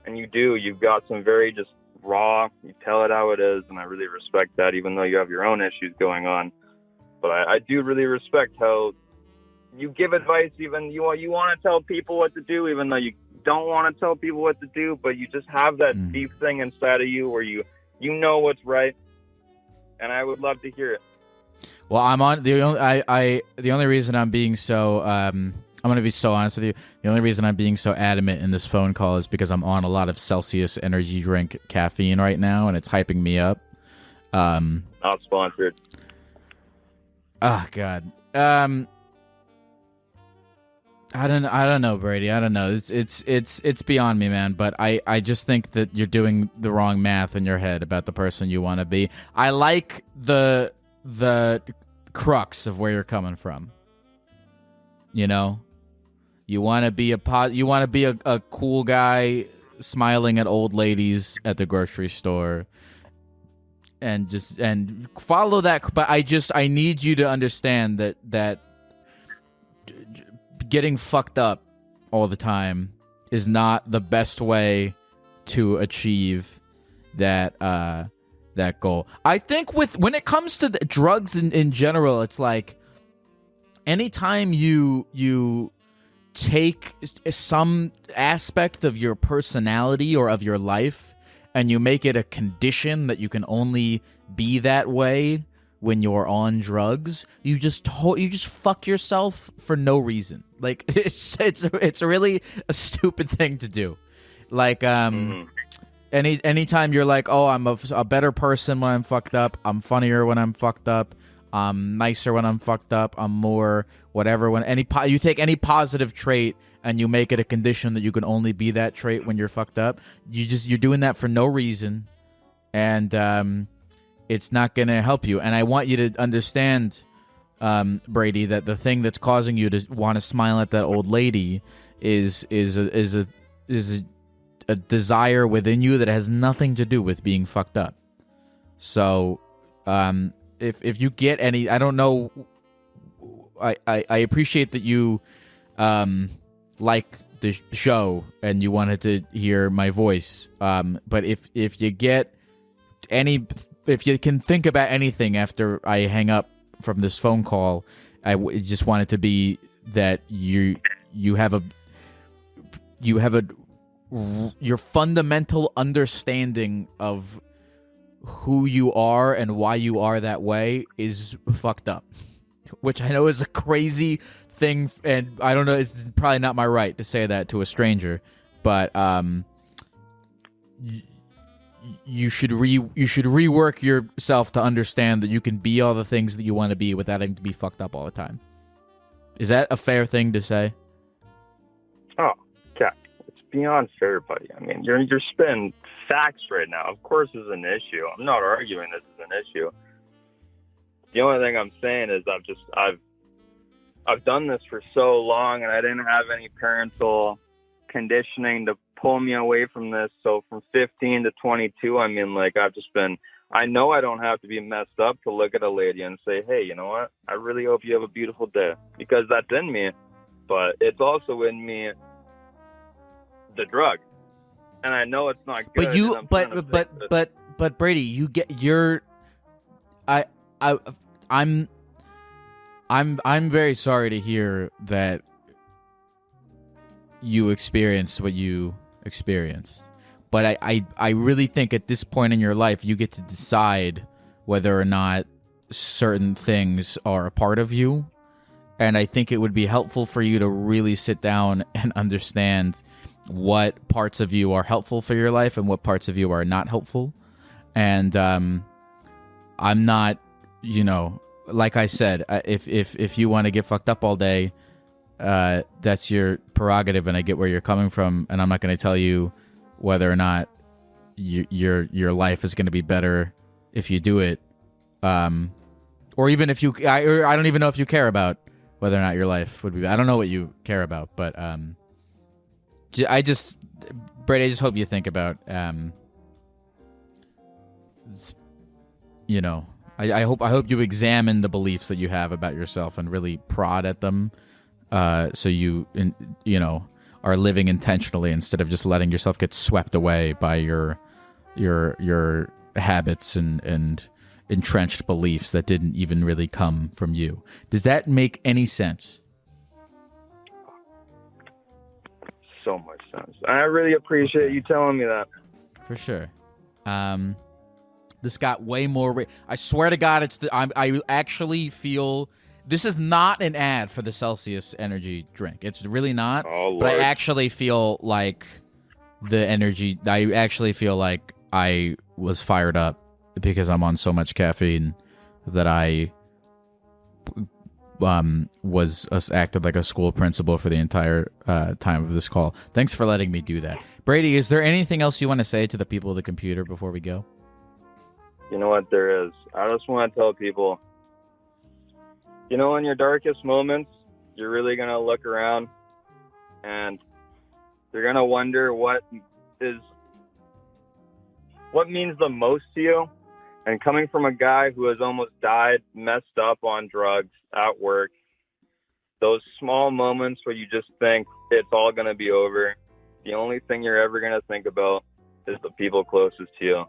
And you've got some very just raw, you tell it how it is, and I really respect that, even though you have your own issues going on. But I do really respect how you give advice, even you want to tell people what to do, even though you don't want to tell people what to do, but you just have that deep thing inside of you where you know what's right. And I would love to hear it.
Well, I'm on the only reason I'm being so I'm going to be so honest with you. The only reason I'm being so adamant in this phone call is because I'm on a lot of Celsius energy drink caffeine right now, and it's hyping me up.
Not sponsored.
Oh God. I don't know, Brady. I don't know. It's beyond me, man. But I just think that you're doing the wrong math in your head about the person you want to be. I like the crux of where you're coming from. You know, you want to be a cool guy smiling at old ladies at the grocery store, and follow that. But I need you to understand that getting fucked up all the time is not the best way to achieve that goal. I think when it comes to the drugs in general, it's like anytime you take some aspect of your personality or of your life and you make it a condition that you can only be that way when you're on drugs, you just fuck yourself for no reason. Like it's really a stupid thing to do. Like anytime you're like, oh, I'm a better person when I'm fucked up, I'm funnier when I'm fucked up, I'm nicer when I'm fucked up, I'm more whatever. When you take any positive trait and you make it a condition that you can only be that trait when you're fucked up, you're doing that for no reason, and it's not gonna help you. And I want you to understand, Brady, that the thing that's causing you to want to smile at that old lady is a desire within you that has nothing to do with being fucked up. So, if you get any, I don't know. I appreciate that you like the show and you wanted to hear my voice. But if you get any, if you can think about anything after I hang up from this phone call, I just want it to be that you have a your fundamental understanding of who you are and why you are that way is fucked up, which I know is a crazy thing, and I don't know, it's probably not my right to say that to a stranger, but you should rework yourself to understand that you can be all the things that you want to be without having to be fucked up all the time. Is that a fair thing to say?
Oh, yeah. It's beyond fair, buddy. I mean, you're spitting facts right now. Of course this is an issue. I'm not arguing this is an issue. The only thing I'm saying is I've done this for so long, and I didn't have any parental conditioning to pull me away from this. So from 15 to 22, I mean, like, I know I don't have to be messed up to look at a lady and say, hey, you know what? I really hope you have a beautiful day, because that's in me, but it's also in me, the drug. And I know it's not good.
But Brady, I'm very sorry to hear that you experienced what you experienced. But I really think at this point in your life, you get to decide whether or not certain things are a part of you. And I think it would be helpful for you to really sit down and understand what parts of you are helpful for your life and what parts of you are not helpful. And I'm not, like I said, if you want to get fucked up all day, that's your prerogative, and I get where you're coming from, and I'm not going to tell you whether or not your life is going to be better if you do it, or even if I don't even know if you care about whether or not your life would be. I don't know what you care about, but Brady, I just hope you think about I hope you examine the beliefs that you have about yourself and really prod at them, so you are living intentionally instead of just letting yourself get swept away by your habits and entrenched beliefs that didn't even really come from you. Does that make any sense?
So much sense. I really appreciate you telling me that.
For sure. This got way more. I swear to God, I actually feel this is not an ad for the Celsius energy drink. It's really not.
Oh, Lord.
But I actually feel like the energy. I actually feel like I was fired up because I'm on so much caffeine that I acted like a school principal for the entire time of this call. Thanks for letting me do that. Brady, is there anything else you want to say to the people of the computer before we go?
You know what, there is. I just want to tell people, in your darkest moments, you're really going to look around and you're going to wonder what means the most to you. And coming from a guy who has almost died, messed up on drugs at work, those small moments where you just think it's all going to be over, the only thing you're ever going to think about is the people closest to you.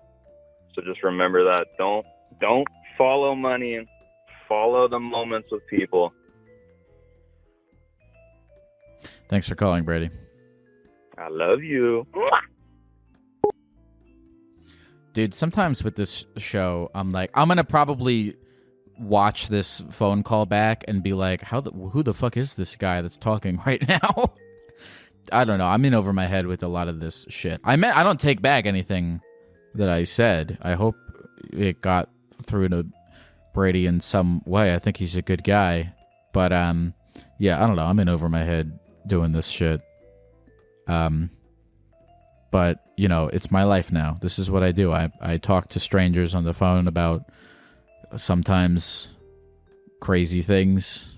So just remember that. Don't follow money. Follow the moments with people.
Thanks for calling, Brady.
I love you.
Dude, sometimes with this show, I'm like, I'm going to probably watch this phone call back and be like, who the fuck is this guy that's talking right now? I don't know. I'm in over my head with a lot of this shit. I don't take back anything that I said. I hope it got through to Brady in some way. I think he's a good guy. But, yeah, I don't know. I'm in over my head doing this shit. But, it's my life now. This is what I do. I talk to strangers on the phone about sometimes crazy things.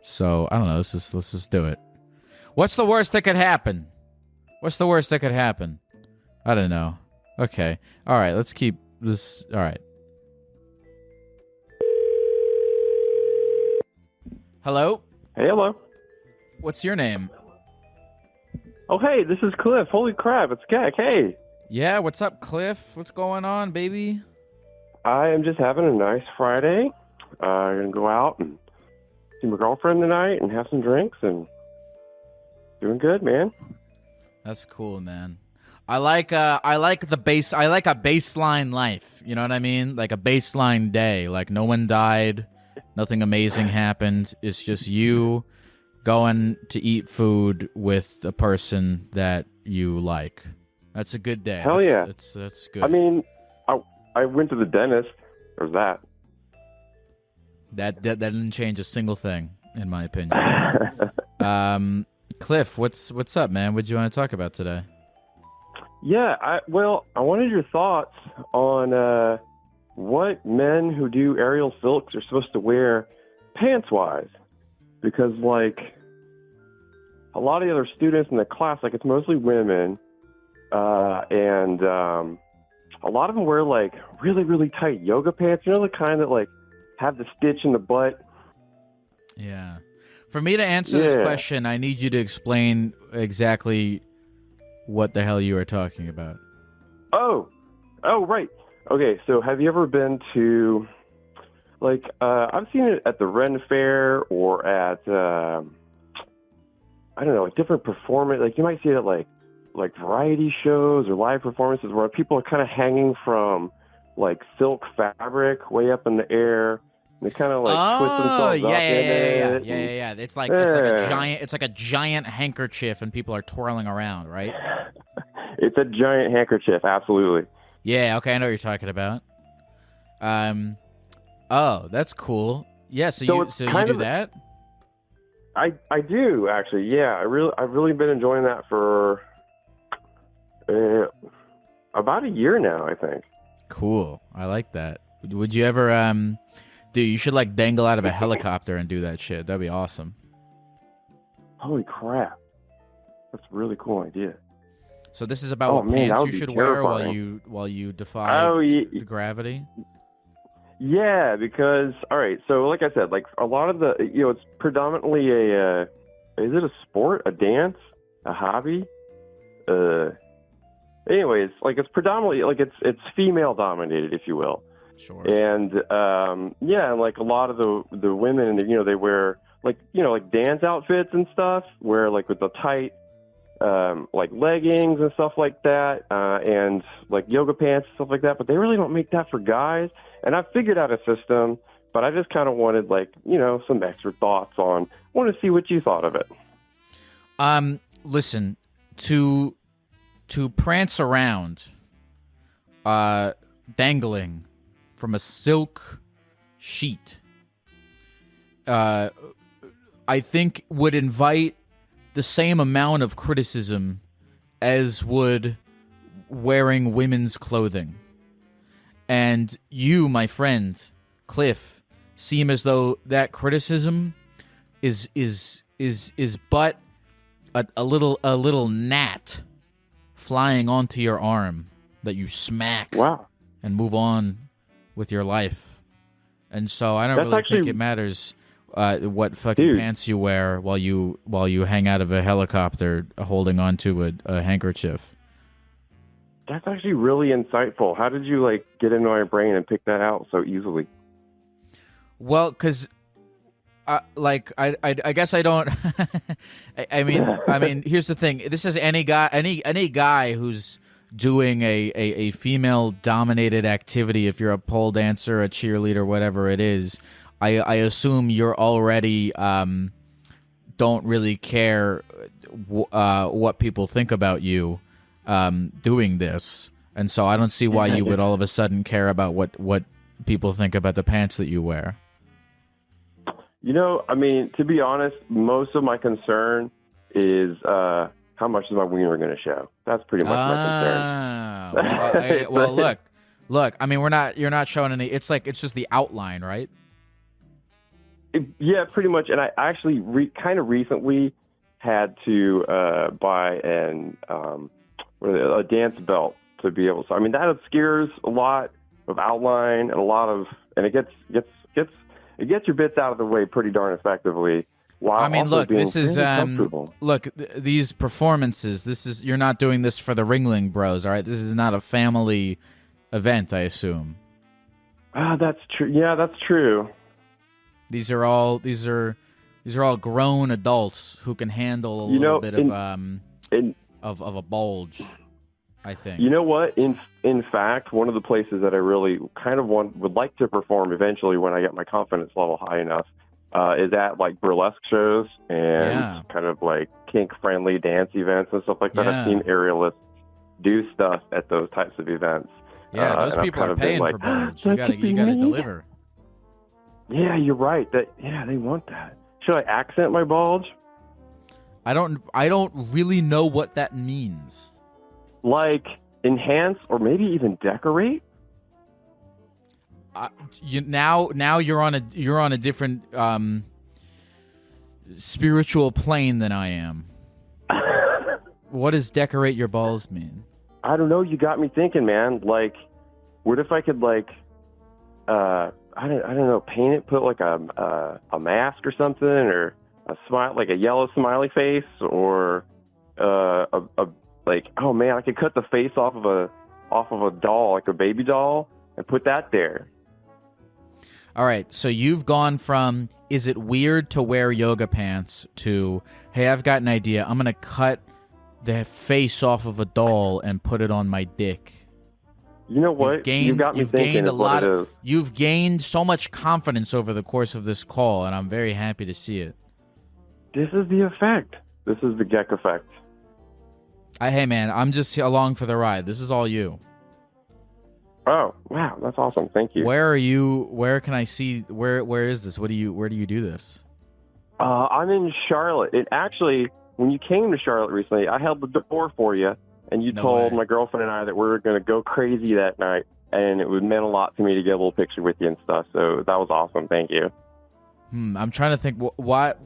So, I don't know. Let's just do it. What's the worst that could happen? What's the worst that could happen? I don't know. Okay. All right. Let's keep this. All right. Hello?
Hey, hello.
What's your name?
Oh, hey, this is Cliff. Holy crap, it's Gecko. Hey.
Yeah, what's up, Cliff? What's going on, baby?
I am just having a nice Friday. I'm going to go out and see my girlfriend tonight and have some drinks and doing good, man.
That's cool, man. I like a baseline life. You know what I mean? Like a baseline day. Like no one died, nothing amazing happened. It's just you going to eat food with a person that you like. That's a good day.
Hell yeah.
That's good.
I mean, I went to the dentist. There's that.
That didn't change a single thing, in my opinion. Cliff, what's up, man? What do you want to talk about today?
Yeah, I wanted your thoughts on what men who do aerial silks are supposed to wear pants-wise. Because, like, a lot of the other students in the class, like, it's mostly women, and a lot of them wear, like, really, really tight yoga pants. You know, the kind that, like, have the stitch in the butt?
Yeah. For me to answer this question, I need you to explain exactly what the hell you are talking about.
Oh, right. Okay, so have you ever been to, like, I've seen it at the Ren Fair or at, I don't know, like different performance. Like, you might see it at, like variety shows or live performances where people are kind of hanging from, like, silk fabric way up in the air. They kind of like twist themselves up in it.
Yeah. It's like a giant handkerchief, and people are twirling around, right?
It's a giant handkerchief, absolutely.
Yeah, okay, I know what you're talking about. Oh, that's cool. Yeah, so you do that?
I do actually. Yeah, I've really been enjoying that for about a year now, I think.
Cool. I like that. Would you ever dude, you should like dangle out of a helicopter and do that shit. That'd be awesome.
Holy crap. That's a really cool idea.
So this is about what pants you should wear while you defy the gravity?
Yeah, because, all right, so like I said, like a lot of the, it's predominantly is it a sport, a dance, a hobby? Anyways, like it's predominantly, like it's female dominated, if you will.
Sure.
And like a lot of the women, they wear like dance outfits and stuff, where like with the tight like leggings and stuff like that, and like yoga pants and stuff like that. But they really don't make that for guys. And I figured out a system, but I just kind of wanted like some extra thoughts on. Want to see what you thought of it.
Listen, to prance around, dangling from a silk sheet, I think would invite the same amount of criticism as would wearing women's clothing. And you, my friend, Cliff, seem as though that criticism is but a little gnat flying onto your arm that you smack and move on with your life. And so I don't really think it matters what fucking pants you wear while you hang out of a helicopter holding onto a handkerchief.
That's actually really insightful. How did you like get into my brain and pick that out so easily?
Well, because I guess I don't. I mean, here's the thing. This is any guy who's doing a female dominated activity. If you're a pole dancer, a cheerleader, whatever it is, I assume you're already don't really care what people think about you doing this, and so I don't see why you would all of a sudden care about what people think about the pants that you wear.
I mean, to be honest, most of my concern is how much is my wiener going to show. That's pretty much my
concern. Well, look. I mean, you're not showing any. It's just the outline, right?
Yeah, pretty much. And I actually kind of recently had to buy a dance belt to be able to. I mean, that obscures a lot of outline and it gets your bits out of the way pretty darn effectively.
I mean, look, this is these performances. You're not doing this for the Ringling Bros, all right? This is not a family event, I assume.
That's true. Yeah, that's true.
These are These are all grown adults who can handle a little bit of a bulge, I think.
You know what? In fact, one of the places that I really kind of would like to perform eventually when I get my confidence level high enough is at like burlesque shows and kind of like kink-friendly dance events and stuff like that. I've seen aerialists do stuff at those types of events.
Yeah, those people are paying for bulge. You gotta deliver.
Yeah, you're right. They want that. Should I accent my bulge?
I don't really know what that means.
Like enhance or maybe even decorate?
Now you're on a different spiritual plane than I am. What does decorate your balls mean?
I don't know. You got me thinking, man. Like, what if I could like, I don't know, paint it, put like a mask or something, or a smile, like a yellow smiley face, or like, oh man, I could cut the face off of a doll, like a baby doll, and put that there.
All right, so you've gone from, is it weird to wear yoga pants, to, hey, I've got an idea. I'm going to cut the face off of a doll and put it on my dick.
You know what? You've got me thinking what it is.
You've gained so much confidence over the course of this call, and I'm very happy to see it.
This is the effect. This is the Gecko effect.
Hey, man, I'm just along for the ride. This is all you.
Oh, wow, that's awesome. Thank you.
Where are you? Where can I see? Where is this? Where do you do this?
I'm in Charlotte. It actually, when you came to Charlotte recently, I held the door for you, and you told my girlfriend and I that we were going to go crazy that night, and it meant a lot to me to get a little picture with you and stuff. So that was awesome. Thank you.
I'm trying to think. What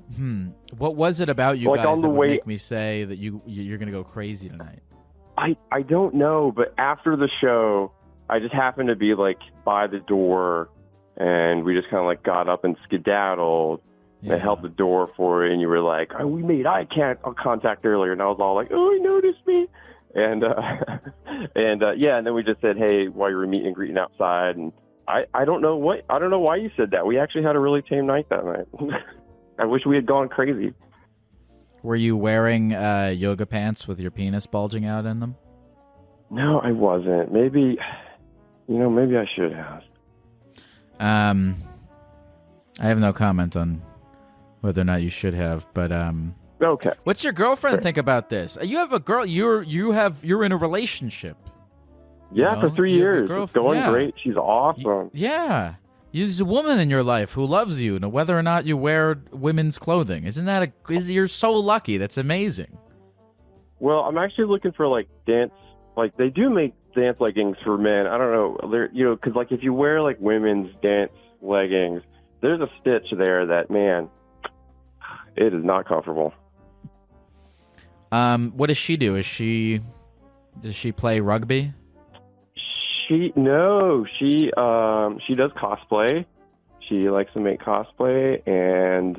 was it about you guys that would make me say that you're going to go crazy tonight?
I don't know, but after the show, I just happened to be like by the door, and we just kind of like got up and skedaddled. Yeah. And I held the door for you, and you were like, "Oh, we made eye contact earlier," and I was all like, "Oh, he noticed me," and and then we just said, "Hey," while you were meeting and greeting outside, and I don't know why you said that. We actually had a really tame night that night. I wish we had gone crazy.
Were you wearing yoga pants with your penis bulging out in them?
No, I wasn't. Maybe I should have.
I have no comment on whether or not you should have, but
okay.
What's your girlfriend think about this? You have a girl. You're in a relationship.
Yeah, for 3 years. It's going great. She's awesome.
There's a woman in your life who loves you, and whether or not you wear women's clothing. You're so lucky. That's amazing.
Well, I'm actually looking for like dance. Like they do make dance leggings for men. I don't know. Because like if you wear like women's dance leggings, there's a stitch there that, man, it is not comfortable.
What does she do? Does she play rugby?
She does cosplay. She likes to make cosplay and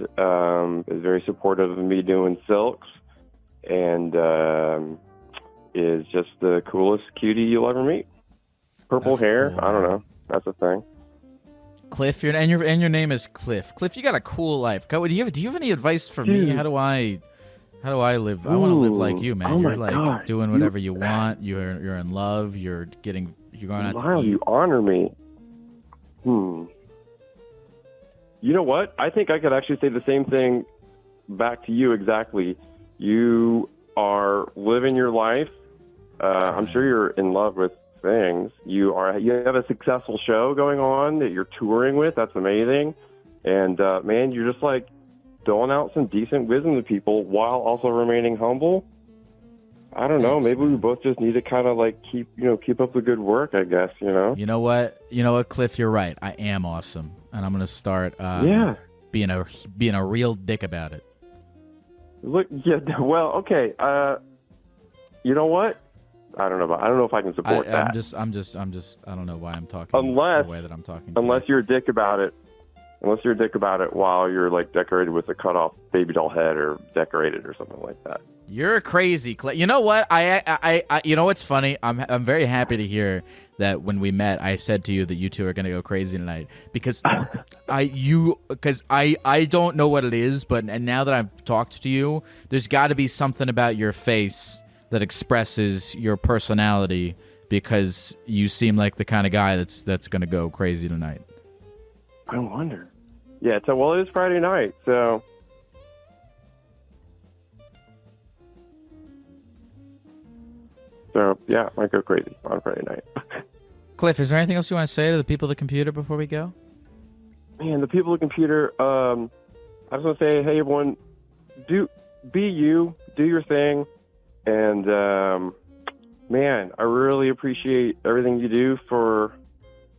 is very supportive of me doing silks, and is just the coolest cutie you'll ever meet. Purple hair, cool. I don't know. That's a thing.
Cliff, your name is Cliff. Cliff, you got a cool life. Do you have any advice for me? How do I live? I want to live like you, man. You're like God. Doing whatever you want. You're in love. You're going out to eat.
You honor me. You know what? I think I could actually say the same thing back to you exactly. You are living your life. I'm sure you're in love with things. You have a successful show going on that you're touring with. That's amazing. And man, you're just like doling out some decent wisdom to people while also remaining humble. I don't know. Maybe we both just need to kind of like keep up the good work, I guess,
You know what, Cliff, you're right. I am awesome. And I'm going to start being a real dick about it.
Look, well, okay. You know what? I don't know if I can support that.
I don't know why I'm talking the way that I'm talking.
Unless you're a dick about it. Unless you're a dick about it while you're like decorated with a cut off baby doll head or decorated or something like that.
You're crazy, Cliff. You know what? I you know what's funny? I'm very happy to hear that when we met, I said to you that you two are gonna go crazy tonight because I don't know what it is, and now that I've talked to you, there's got to be something about your face that expresses your personality because you seem like the kind of guy that's gonna go crazy tonight.
I wonder. Yeah, it is Friday night, so. So, yeah, I might go crazy on Friday night.
Cliff, is there anything else you want to say to the people of the computer before we go?
Man, the people of the computer, I just want to say, hey, everyone, be you, do your thing, and, man, I really appreciate everything you do for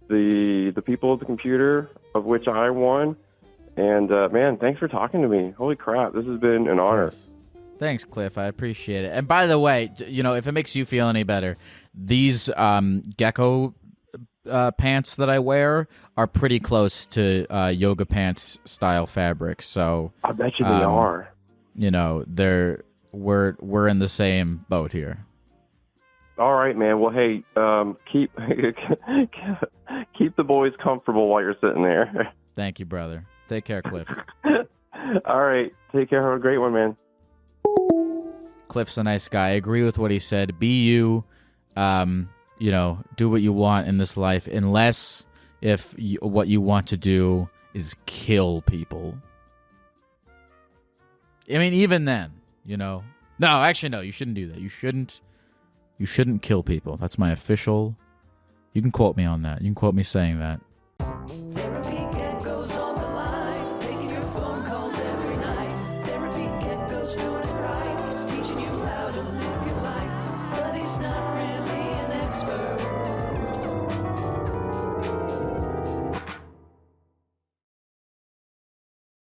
the people of the computer, of which I one, and, man, thanks for talking to me. Holy crap, this has been an honor.
Yes. Thanks, Cliff. I appreciate it. And by the way, if it makes you feel any better, these Gecko pants that I wear are pretty close to yoga pants style fabric. So
I bet you they are.
We're in the same boat here.
All right, man. Well, hey, keep keep the boys comfortable while you're sitting there.
Thank you, brother. Take care, Cliff.
All right. Take care. Have a great one, man.
Cliff's a nice guy. I agree with what he said. Be you. Do what you want in this life, unless if what you want to do is kill people. I mean, even then, No, actually, no. You shouldn't do that. You shouldn't kill people. That's my official. You can quote me on that. You can quote me saying that.